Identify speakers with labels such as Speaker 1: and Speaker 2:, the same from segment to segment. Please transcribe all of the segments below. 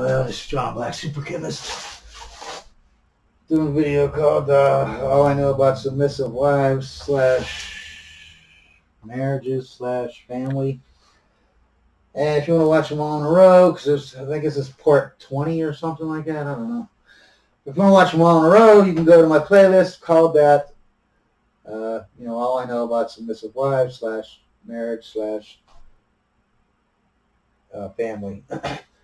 Speaker 1: This is John Black, Super Chemist. Doing a video called All I Know About Submissive Wives / Marriages / Family. And if you want to watch them all in a row, because I think this is part 20 or something like that, I don't know. If you want to watch them all in a row, you can go to my playlist called that, All I Know About Submissive Wives / Marriage / Family.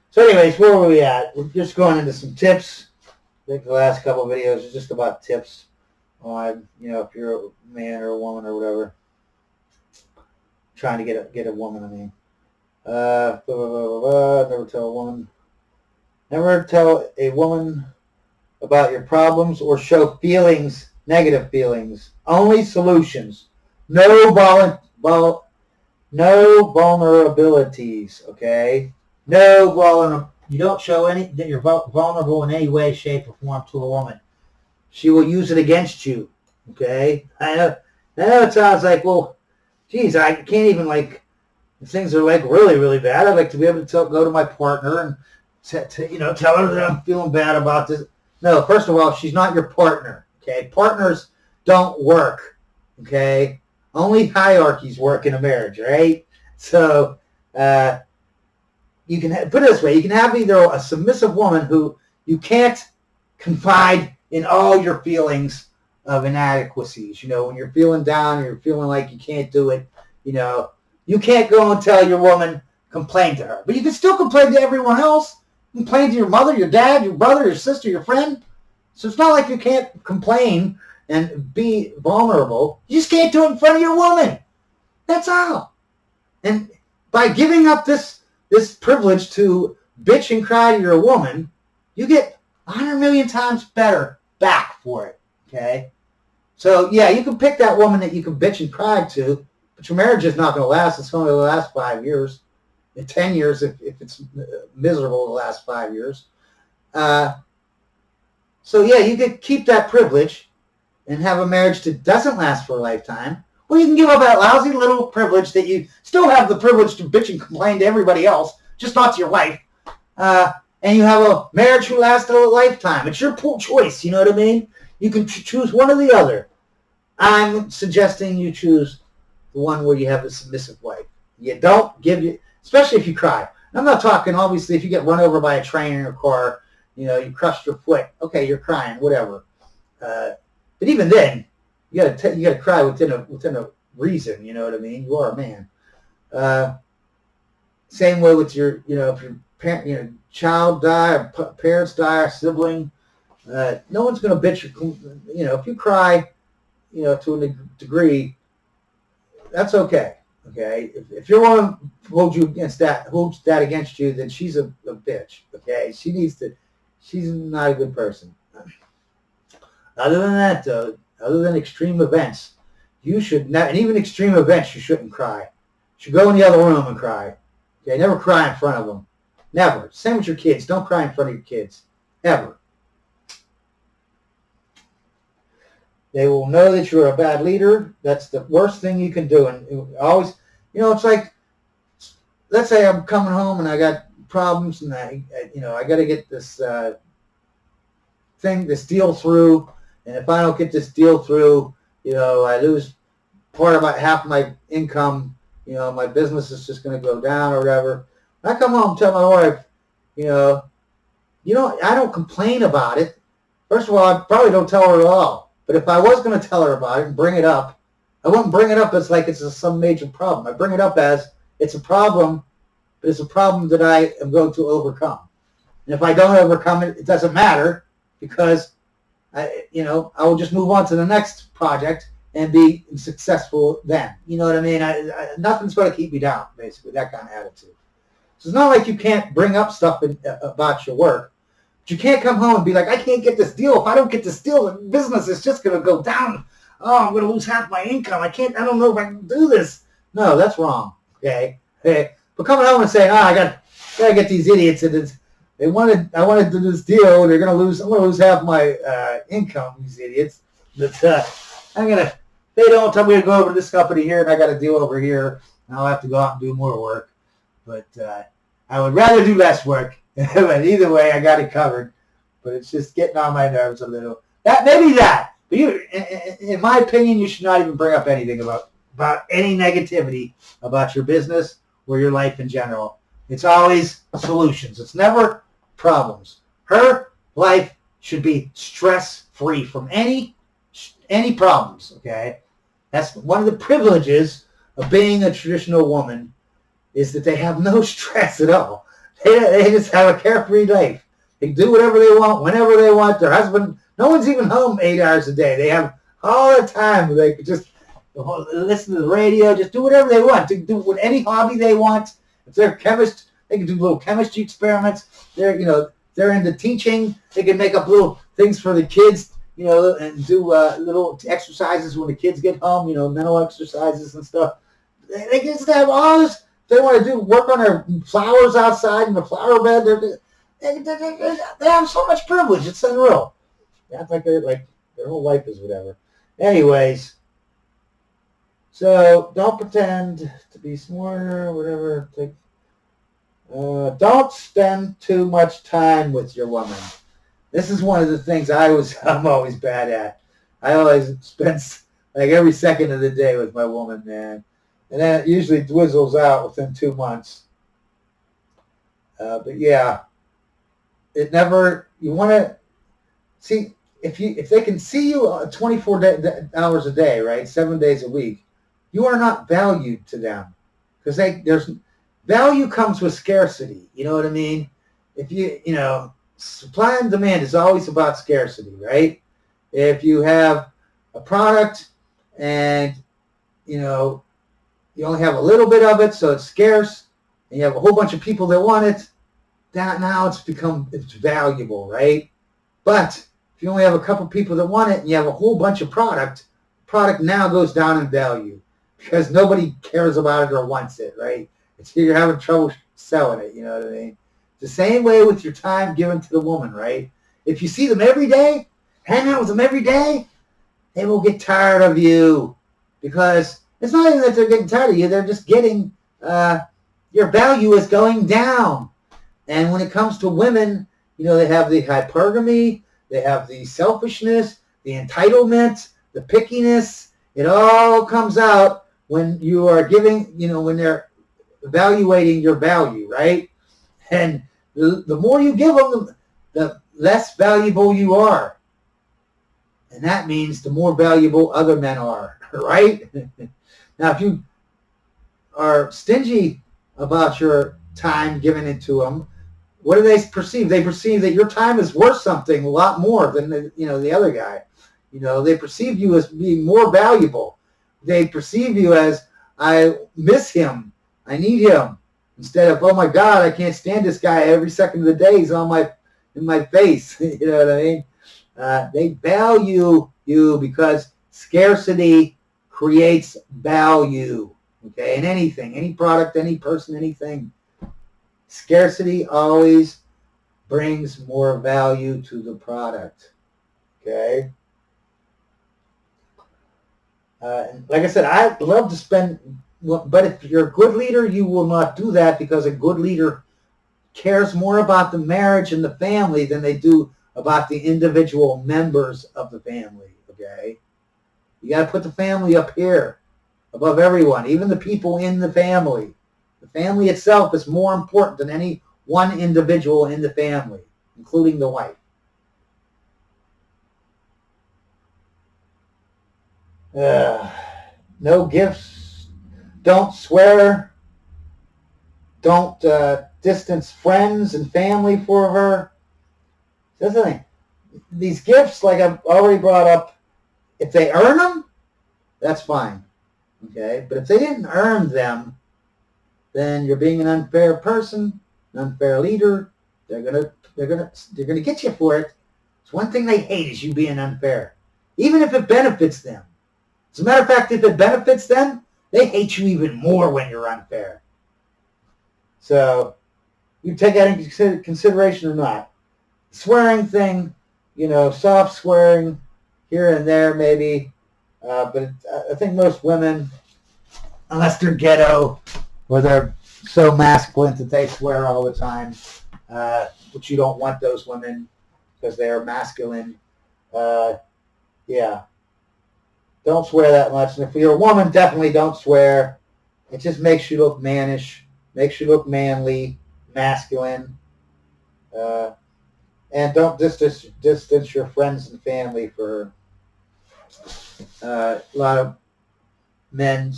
Speaker 1: So anyways, where were we at? We're just going into some tips. I think the last couple of videos are just about tips on, if you're a man or a woman or whatever, trying to get a woman, I mean. Never tell a woman about your problems or show feelings, negative feelings. Only solutions. No vulnerabilities, okay? You don't show that you're vulnerable in any way, shape, or form to a woman. She will use it against you, okay? I know it sounds like, well, geez, I can't even, if things are, really, really bad, I'd like to be able to go to my partner and, tell her that I'm feeling bad about this. No, first of all, she's not your partner, okay? Partners don't work, okay? Only hierarchies work in a marriage, right? So, you can put it this way: you can have either a submissive woman who you can't confide in all your feelings of inadequacies. When you're feeling down, you're feeling like you can't do it. You can't go and tell your woman, complain to her, but you can still complain to everyone else. Complain to your mother, your dad, your brother, your sister, your friend. So it's not like you can't complain and be vulnerable. You just can't do it in front of your woman. That's all. And by giving up this privilege to bitch and cry to your woman, you get 100 million times better back for it, okay? So, yeah, you can pick that woman that you can bitch and cry to, but your marriage is not going to last. It's going to last 5 years, 10 years if it's miserable the last 5 years. So, yeah, you could keep that privilege and have a marriage that doesn't last for a lifetime. Well, you can give up that lousy little privilege that you still have the privilege to bitch and complain to everybody else, just not to your wife. And you have a marriage who lasts a lifetime. It's your choice, you know what I mean? You can choose one or the other. I'm suggesting you choose the one where you have a submissive wife. You don't especially if you cry. I'm not talking, obviously, if you get run over by a train in your car, you crushed your foot. Okay, you're crying, whatever. But even then, you gotta cry within a reason. You know what I mean? You are a man. Same way with your, if your parent, child die, or parents die, or sibling. No one's gonna bitch. If you cry, to a degree, that's okay. Okay. If your woman holds that against you, then she's a bitch. Okay. She's not a good person. Other than that, though. Other than extreme events, you should not, and even extreme events, you shouldn't cry. You should go in the other room and cry. Okay, never cry in front of them. Never. Same with your kids. Don't cry in front of your kids. Ever. They will know that you're a bad leader. That's the worst thing you can do. And always, it's like, let's say I'm coming home and I got problems and I got to get this deal through. And if I don't get this deal through, I lose half of my income. My business is just going to go down or whatever. I come home and tell my wife, I don't complain about it. First of all, I probably don't tell her at all. But if I was going to tell her about it and bring it up, I wouldn't bring it up as like it's some major problem. I bring it up as it's a problem, but it's a problem that I am going to overcome. And if I don't overcome it, it doesn't matter because I will just move on to the next project and be successful then. You know what I mean? Nothing's going to keep me down, basically, that kind of attitude. So it's not like you can't bring up stuff about your work, but you can't come home and be like, I can't get this deal. If I don't get this deal, the business is just going to go down. Oh, I'm going to lose half my income. I don't know if I can do this. No, that's wrong, okay? But coming home and saying, I got to get these idiots and I wanted to do this deal. I'm going to lose half my income, these idiots. But I'm going to go over to this company here and I got a deal over here and I'll have to go out and do more work. But I would rather do less work But either way, I got it covered. But it's just getting on my nerves a little. Maybe that. But in my opinion, you should not even bring up anything about any negativity about your business or your life in general. It's always solutions. It's never problems. Her life should be stress-free from any problems, okay? That's one of the privileges of being a traditional woman, is that they have no stress at all. They just have a carefree life. They do whatever they want, whenever they want. Their husband, no one's even home 8 hours a day. They have all the time. They could just listen to the radio, just do whatever they want. They do any hobby they want. If they're chemists, they can do little chemistry experiments. They're into teaching. They can make up little things for the kids, and do little exercises when the kids get home, mental exercises and stuff. They just have all this. They want to work on their flowers outside in the flower bed. They have so much privilege. It's unreal. That's like their whole life is whatever. Anyways, so don't pretend to be smarter or whatever. Don't spend too much time with your woman. This is one of the things I'm always bad at. I always spend like every second of the day with my woman, man. And then it usually dwizzles out within 2 months. But yeah, you want to see, if they can see you 24 hours a day, right, 7 days a week, you are not valued to them, because there's value comes with scarcity. You know what I mean? If supply and demand is always about scarcity, right? If you have a product and you only have a little bit of it, so it's scarce, and you have a whole bunch of people that want it, now it's valuable, right? But if you only have a couple people that want it and you have a whole bunch of product now goes down in value because nobody cares about it or wants it, right? You're having trouble selling it, you know what I mean? The same way with your time given to the woman, right? If you see them every day, hang out with them every day, they will get tired of you, because it's not even that they're getting tired of you. They're just getting, your value is going down. And when it comes to women, they have the hypergamy, they have the selfishness, the entitlement, the pickiness. It all comes out when you are giving, when they're evaluating your value, right? And the more you give them, the less valuable you are. And that means the more valuable other men are, right? Now, if you are stingy about your time given it to them, what do they perceive? They perceive that your time is worth something a lot more than the other guy. They perceive you as being more valuable. They perceive you as, I miss him, I need him, instead of, oh my God, I can't stand this guy every second of the day. He's in my face. You know what I mean? They value you because scarcity creates value. Okay, in anything, any product, any person, anything. Scarcity always brings more value to the product. Okay? Like I said, I love to spend, but if you're a good leader, you will not do that, because a good leader cares more about the marriage and the family than they do about the individual members of the family. Okay? You got to put the family up here, above everyone, even the people in the family. The family itself is more important than any one individual in the family, including the wife. No gifts. Don't swear. Don't distance friends and family for her. That's the thing. These gifts, like I've already brought up, if they earn them, that's fine. Okay? But if they didn't earn them, then you're being an unfair person, an unfair leader. They're gonna get you for it. It's one thing they hate, is you being unfair, even if it benefits them. As a matter of fact, if it benefits them, they hate you even more when you're unfair. So you take that into consideration or not. Swearing thing, soft swearing here and there maybe, but I think most women, unless they're ghetto or they're so masculine that they swear all the time, but you don't want those women because they are masculine. Yeah. Don't swear that much. And if you're a woman, definitely don't swear. It just makes you look mannish, makes you look manly, masculine. And don't distance your friends and family for a lot of men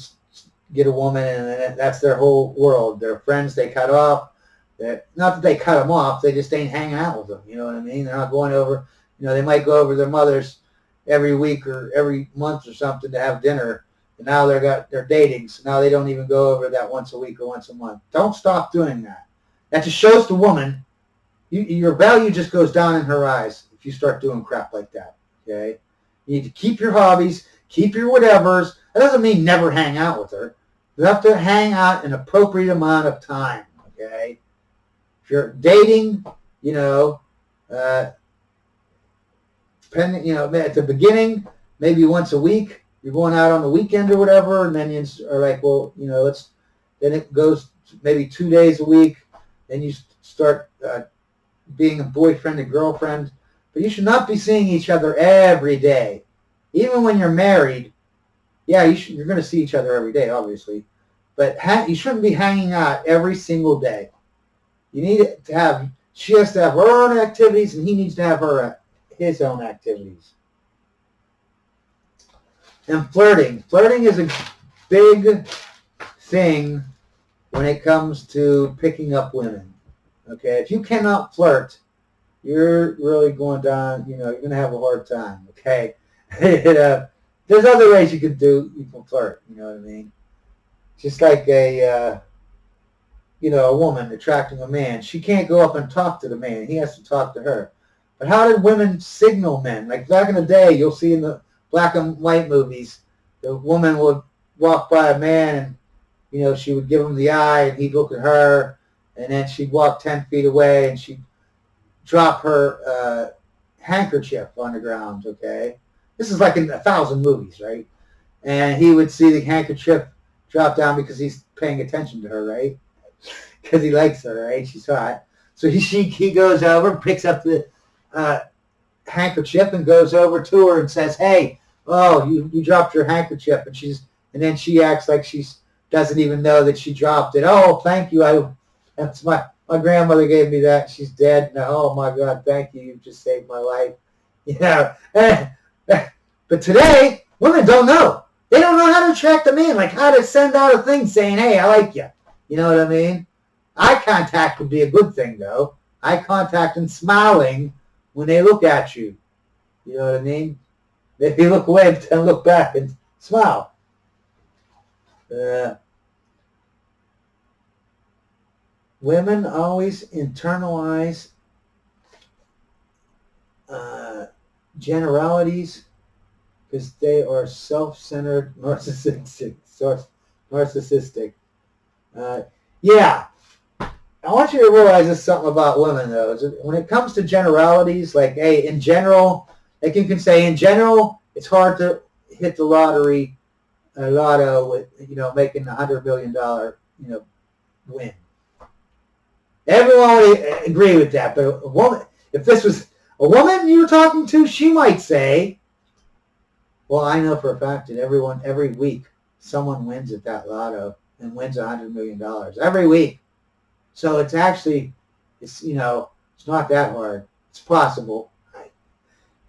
Speaker 1: get a woman and that's their whole world. Their friends they cut off. Not that they cut them off, they just ain't hanging out with them. You know what I mean? They're not going over, they might go over their mother's every week or every month or something to have dinner. And now they're dating, so now they don't even go over that once a week or once a month. Don't stop doing that. That just shows the woman your value just goes down in her eyes if you start doing crap like that. Okay? You need to keep your hobbies, keep your whatevers. That doesn't mean never hang out with her. You have to hang out an appropriate amount of time. Okay? If you're dating, depending, at the beginning, maybe once a week, you're going out on the weekend or whatever, and then you are like, well, then it goes maybe 2 days a week, then you start being a boyfriend and girlfriend, but you should not be seeing each other every day. Even when you're married, yeah, you're going to see each other every day, obviously, but you shouldn't be hanging out every single day. You need to have, she has to have her own activities, and he needs to have his own activities. And flirting. Flirting is a big thing when it comes to picking up women. Okay, if you cannot flirt, you're really going down, you're going to have a hard time. Okay, there's other ways you can flirt, you know what I mean? Just like a woman attracting a man. She can't go up and talk to the man. He has to talk to her. But how did women signal men? Like back in the day, you'll see in the black and white movies, the woman would walk by a man and, she would give him the eye and he'd look at her and then she'd walk 10 feet away and she'd drop her handkerchief on the ground, okay? This is like in 1,000 movies, right? And he would see the handkerchief drop down because he's paying attention to her, right? Because he likes her, right? She's hot. So he goes over, picks up the handkerchief and goes over to her and says, "Hey, oh, you dropped your handkerchief," and then she acts like she doesn't even know that she dropped it. "Oh, thank you. That's my grandmother gave me that. She's dead now. Oh my God, thank you. You just saved my life." But today, women don't know. They don't know how to attract a man, like how to send out a thing saying, "Hey, I like you." You know what I mean? Eye contact would be a good thing, though. Eye contact and smiling when they look at you. You know what I mean? If you look away and look back and smile. Women always internalize generalities because they are self-centered, narcissistic. Yeah. I want you to realize this something about women, though. Is when it comes to generalities, like, hey, in general, like you can say, in general, it's hard to hit the lotto with, making $100 million, win. Everyone would agree with that. But a woman, if this was a woman you were talking to, she might say, well, I know for a fact that every week, someone wins at that lotto and wins $100 million. Every week. So it's actually, it's not that hard. It's possible.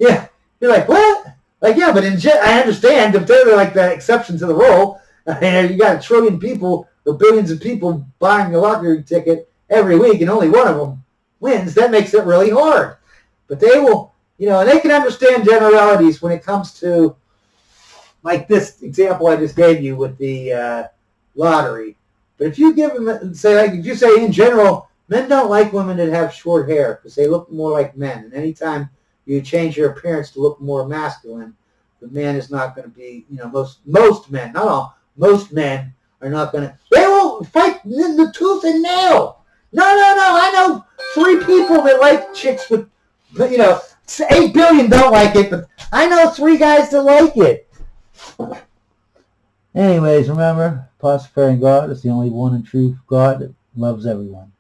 Speaker 1: Yeah. You're like, what? Like, yeah, but I understand if they're like the exception to the rule. And you got 1 trillion people or billions of people buying a lottery ticket every week and only one of them wins. That makes it really hard. But they will, and they can understand generalities when it comes to, like this example I just gave you with the lottery. But if you give them, if you say in general, men don't like women that have short hair because they look more like men. And anytime you change your appearance to look more masculine, the man is not going to be, most men, not all, most men are not going to, they will fight in the tooth and nail. No, I know 3 people that like chicks with, 8 billion don't like it, but I know 3 guys that like it. Anyways, remember, Pacifying God is the only one and true God that loves everyone.